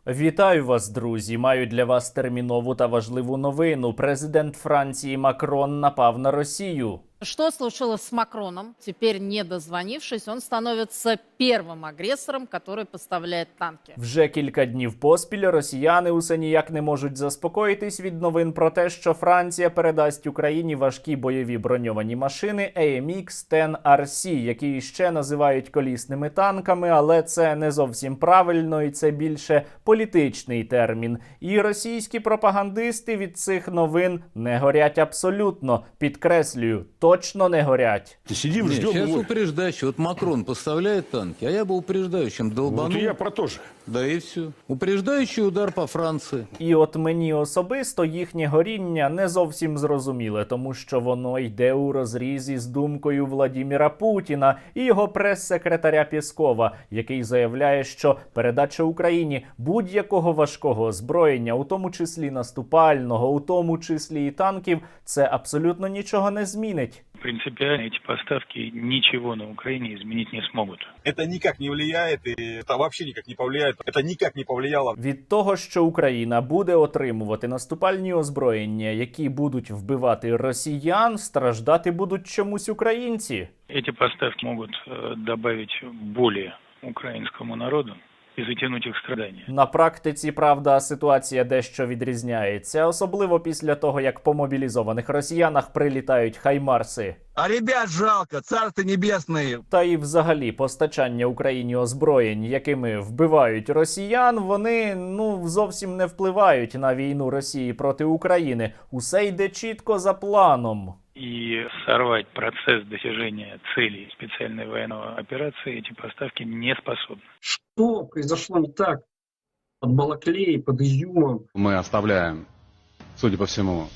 Вітаю вас, друзі! Маю для вас термінову та важливу новину. Президент Франції Макрон напав на Росію. Что случилось с Макроном? Теперь, не дозвонившись, он становится первым агрессором, который поставляет танки. Вже кілька днів поспіль росіяни усе ніяк не можуть заспокоїтись від новин про те, що Франція передасть Україні важкі бойові броньовані машини AMX-10RC, які ще називають колісними танками, але це не зовсім правильно і це більше політичний термін. І російські пропагандисти від цих новин не горять абсолютно. Підкреслюю, точно не горять. Сидим, Нет, ждем сейчас его. упреждающий. Вот Макрон поставляет танки, а я бы упреждающим долбанул. Вот и я про то же. Да и все. Упреждающий удар по Франции. І от мені особисто їхнє горіння не зовсім зрозуміле, тому що воно йде у розрізі з думкою Владіміра Путіна і його прес-секретаря Пєскова, який заявляє, що передача Україні будь-якого важкого озброєння, у тому числі наступального, у тому числі і танків, це абсолютно нічого не змінить. Принципиально эти поставки ничего на Украине изменить не смогут. Это никак не влияет, и это вообще никак не повлияет. Это никак не повлияло. Від того, що Україна буде отримувати наступальні озброєння, які будуть вбивати росіян, страждати будуть чомусь українці. Эти поставки могут добавить боли украинскому народу и затянуть их страдания. На практиці, правда, ситуація дещо відрізняється, особливо після того, як по мобілізованих росіянах прилітають хаймарси. А ребят жалко, царство небесное. Та і взагалі постачання Україні озброєнь, якими вбивають росіян, вони зовсім не впливають на війну Росії проти України. Усе йде чітко за планом. И сорвать процесс достижения целей специальной военной операции эти поставки не способны. Что произошло не так под Балаклеей, под Изюмом? Мы оставляем, судя по всему,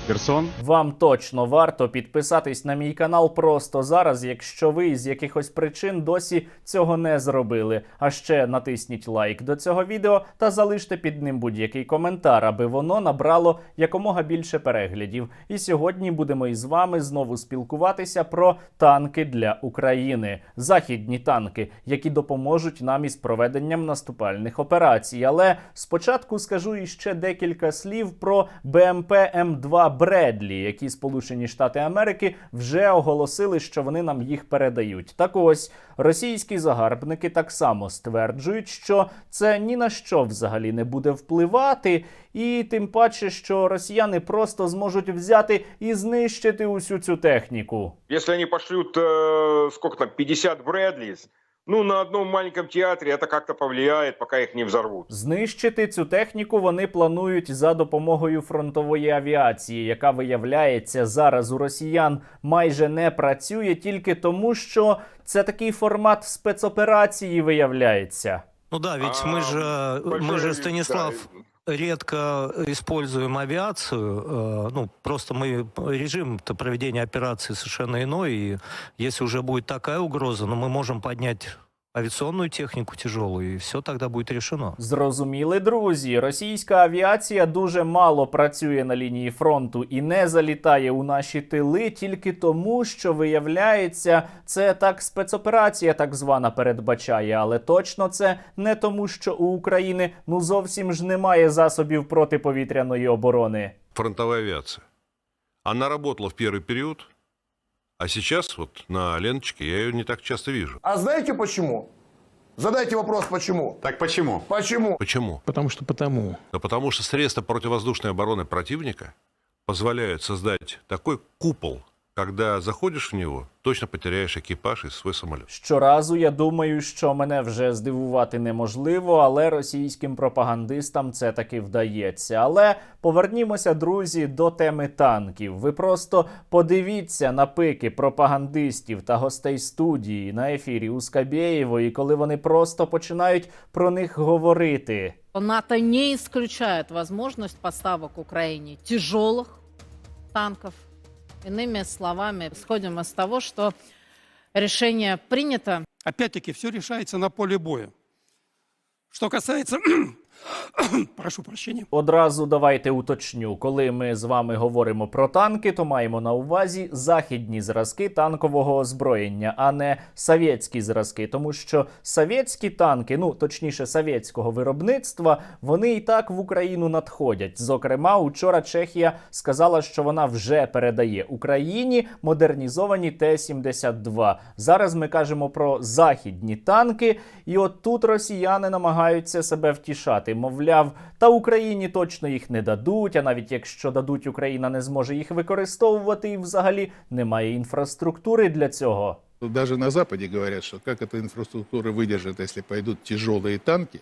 Херсон. Вам точно варто підписатись на мій канал просто зараз, якщо ви з якихось причин досі цього не зробили. А ще натисніть лайк до цього відео та залиште під ним будь-який коментар, аби воно набрало якомога більше переглядів. І сьогодні будемо із вами знову спілкуватися про танки для України. Західні танки, які допоможуть нам із проведенням наступальних операцій. Але спочатку скажу іще декілька слів про БМП М2 Бредлі, які Сполучені Штати Америки вже оголосили, що вони нам їх передають. Так ось, російські загарбники так само стверджують, що це ні на що взагалі не буде впливати, і тим паче, що росіяни просто зможуть взяти і знищити усю цю техніку. Если они пошлют, сколько там, 50 Брэдлис, на одном маленьком театре это как-то повлияет, пока их не взорвут. Знищити цю техніку вони планують за допомогою фронтової авіації, яка, виявляється, зараз у росіян майже не працює тільки тому, що це такий формат спецоперації, виявляється. Ну да, ведь мы же, Станислав, редко используем авиацию, просто режим проведения операции совершенно иной, и если уже будет такая угроза, мы можем поднять авіаційну техніку тяжелу, і все тоді буде рішено. Зрозуміли, друзі, російська авіація дуже мало працює на лінії фронту і не залітає у наші тили тільки тому, що, виявляється, це так спецоперація так звана передбачає, але точно це не тому, що у України зовсім ж немає засобів протиповітряної оборони. Фронтовая авиация. Она работала в первый период, а сейчас вот на ленточке я ее не так часто вижу. А знаете почему? Задайте вопрос, почему? Так почему? Почему? Почему? Потому что потому. Да потому что средства противовоздушной обороны противника позволяют создать такой купол, когда заходишь в него, точно потеряешь екіпаж і свій самоліт. Щоразу я думаю, що мене вже здивувати неможливо, але російським пропагандистам це таки вдається. Але повернімося, друзі, до теми танків. Ви просто подивіться на пики пропагандистів та гостей студії на ефірі у Скабєєвої, коли вони просто починають про них говорити. НАТО не исключает возможность поставок Украине тяжелых танков. Иными словами, исходим из того, что решение принято. Опять-таки, все решается на поле боя. Что касается Прошу прощения. Одразу давайте уточню, коли ми з вами говоримо про танки, то маємо на увазі західні зразки танкового озброєння, а не совєтські зразки, тому що совєтські танки, ну точніше совєтського виробництва, вони і так в Україну надходять. Зокрема, учора Чехія сказала, що вона вже передає Україні модернізовані Т-72. Зараз ми кажемо про західні танки, і от тут росіяни намагаються себе втішати. Мовляв, та Україні точно їх не дадуть, а навіть якщо дадуть, Україна не зможе їх використовувати і взагалі немає інфраструктури для цього. Даже на Западе говорят, что как эта инфраструктура выдержит, если пойдут тяжелые танки,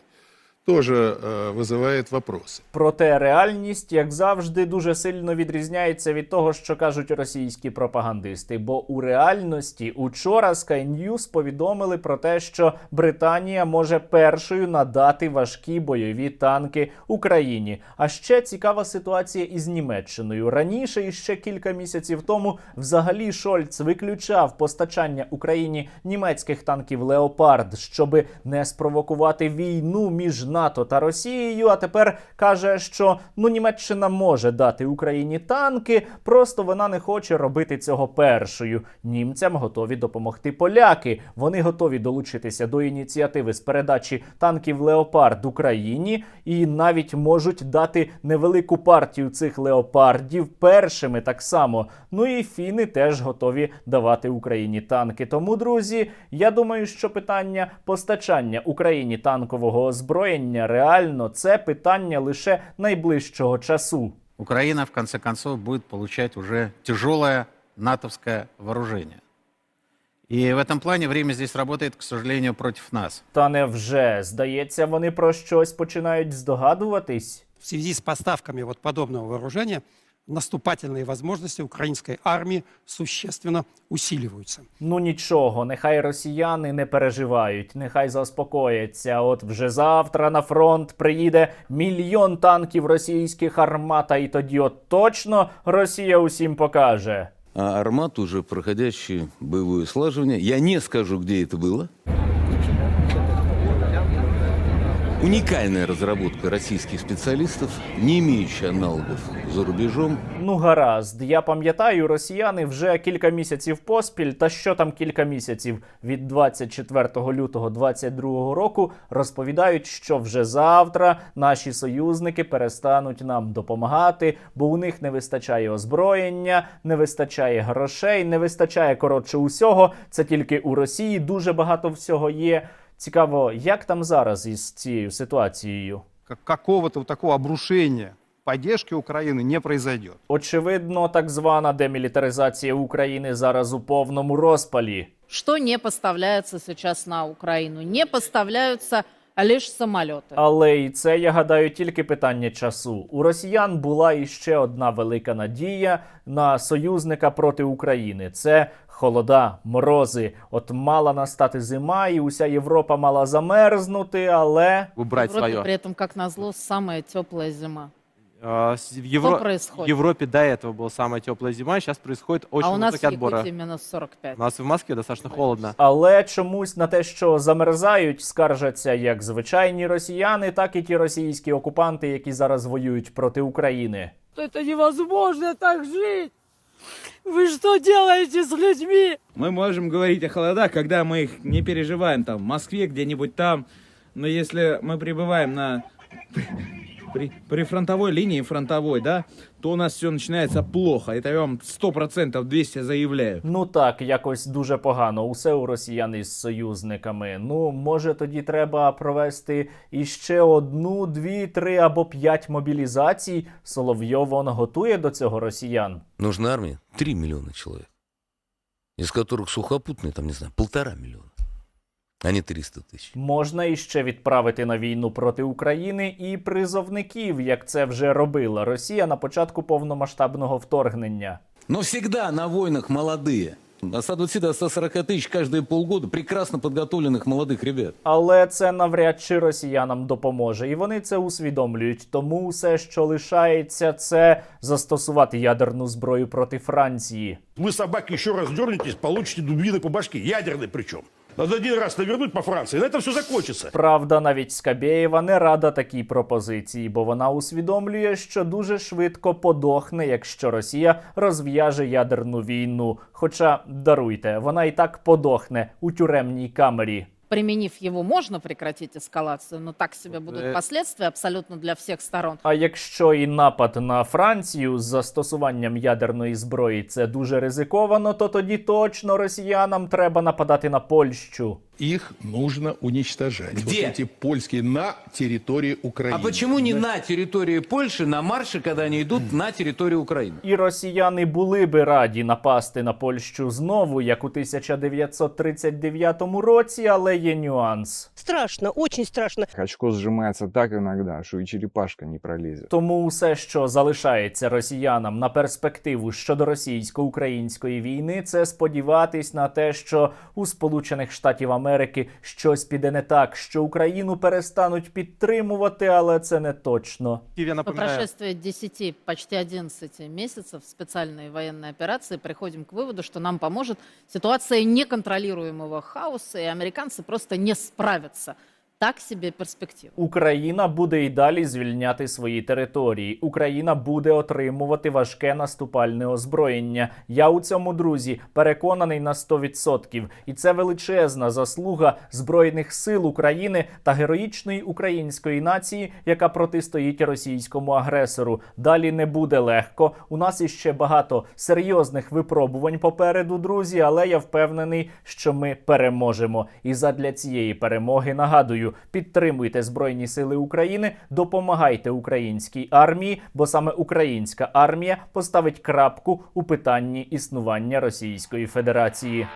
тоже вызывает вопросы. Проте реальність, як завжди, дуже сильно відрізняється від того, що кажуть російські пропагандисти. Бо у реальності учора Sky News повідомили про те, що Британія може першою надати важкі бойові танки Україні. А ще цікава ситуація із Німеччиною. Раніше, іще кілька місяців тому, взагалі Шольц виключав постачання Україні німецьких танків «Леопард», щоби не спровокувати війну між НАТО та Росією, а тепер каже, що Німеччина може дати Україні танки, просто вона не хоче робити цього першою. Німцям готові допомогти поляки. Вони готові долучитися до ініціативи з передачі танків «Леопард» Україні і навіть можуть дати невелику партію цих «Леопардів» першими так само. Ну і фіни теж готові давати Україні танки. Тому, друзі, я думаю, що питання постачання Україні танкового озброєння реально це питання лише найближчого часу. Украина, в конце концов, будет получать уже тяжелое натовское вооружение. И в этом плане время здесь работает, к сожалению, против нас. Та невже, здається, вони про щось починають здогадуватись? В связи с поставками вот подобного вооружения наступательные возможности украинской армии существенно усиливаются. Ну нічого, нехай росіяни не переживають, нехай заспокояться. От вже завтра на фронт приїде 1 мільйон танків російських «Армата», і тоді от точно Росія усім покаже. А «Армат», уже проходящий боевое слаживание, я не скажу, где это было. Уникальная разработка российских специалистов, не имеющая аналогов за рубежом. Ну гаразд, я пам'ятаю, росіяни вже кілька місяців поспіль, та що там кілька місяців, від 24 лютого 2022 року розповідають, що вже завтра наші союзники перестануть нам допомагати, бо у них не вистачає озброєння, не вистачає грошей, не вистачає, коротше, усього. Це тільки у Росії дуже багато всього є. Цікаво, як там зараз із цією ситуацією? Какого-то такого обрушения поддержки Украины не произойдет. Очевидно, так звана демілітаризація України зараз у повному розпалі. Что не поставляется сейчас на Украину? Не поставляются лишь самолеты. Але і це, я гадаю, тільки питання часу. У росіян була іще одна велика надія на союзника проти України. Це холода, морози. От мала настати зима, і уся Європа мала замерзнути, але... Выбрать свое. При этом, как назло, самая теплая зима. Что происходит? В Европе до этого была самая теплая зима, сейчас происходит очень у нас высокий в отбор. Якутии минус 45. У нас в Москве достаточно холодно. Але чомусь на те, що замерзають, скаржаться як звичайні росіяни, так і ті російські окупанти, які зараз воюють проти України. Это невозможно так жить! Вы что делаете с людьми? Мы можем говорить о холодах, когда мы их не переживаем там в Москве, где-нибудь там. Но если мы пребываем на при фронтовой линии фронтовой, да, то у нас все начинается плохо. Это я вам 100%, 200 заявляю. Ну так, якось дуже погано. Усе у росіян із союзниками. Ну, може тоді треба провести іще 1, 2, 3 або 5 мобілізацій. Соловйов, он готує до цього росіян. Нужна армия 3 миллиона человек, из которых сухопутные, там, не знаю, 1,5 миллиона. А не 300 тисяч. Можна іще відправити на війну проти України і призовників, як це вже робила Росія на початку повномасштабного вторгнення. Но всегда на войнах молодые. От 120 до 140 тысяч каждые полгода прекрасно подготовленных молодых ребят. Але це навряд чи росіянам допоможе. І вони це усвідомлюють. Тому все, що лишається, це застосувати ядерну зброю проти Франції. Вы, собаки, еще раз дернетесь, получите дубины по башке. Ядерный причем. Надо один раз навернуть по Франции, и на этом все закончится. Правда, навіть Скабєєва не рада такій пропозиції, бо вона усвідомлює, що дуже швидко подохне, якщо Росія розв'яже ядерну війну. Хоча, даруйте, вона і так подохне у тюремній камері. Применив его, можно прекратить эскалацию, но так себе будут последствия абсолютно для всех сторон. А якщо і напад на Францію з застосуванням ядерної зброї – це дуже ризиковано, то тоді точно росіянам треба нападати на Польщу. Их нужно уничтожать. Где? Вот эти польские на территории Украины. А почему не на территории Польши, на марше, когда они идут на территорию Украины? І росіяни були би раді напасти на Польщу знову, як у 1939 році, але є нюанс. Страшно, очень страшно. Очко сжимается так иногда, что и черепашка не пролезет. Тому усе, що залишається росіянам на перспективу щодо російсько-української війни, це сподіватись на те, що у Сполучених Штатів Америки щось піде не так, що Україну перестануть підтримувати, але це не точно. По прошествии 10, почти 11 месяцев специальной военной операции приходим к выводу, что нам поможет ситуация неконтролируемого хаоса, и американцы просто не справятся. Так собі перспектива. Україна буде і далі звільняти свої території. Україна буде отримувати важке наступальне озброєння. Я у цьому, друзі, переконаний на 100%. І це величезна заслуга Збройних сил України та героїчної української нації, яка протистоїть російському агресору. Далі не буде легко. У нас іще багато серйозних випробувань попереду, друзі, але я впевнений, що ми переможемо. І задля цієї перемоги, нагадую, підтримуйте Збройні Сили України, допомагайте українській армії, бо саме українська армія поставить крапку у питанні існування Російської Федерації.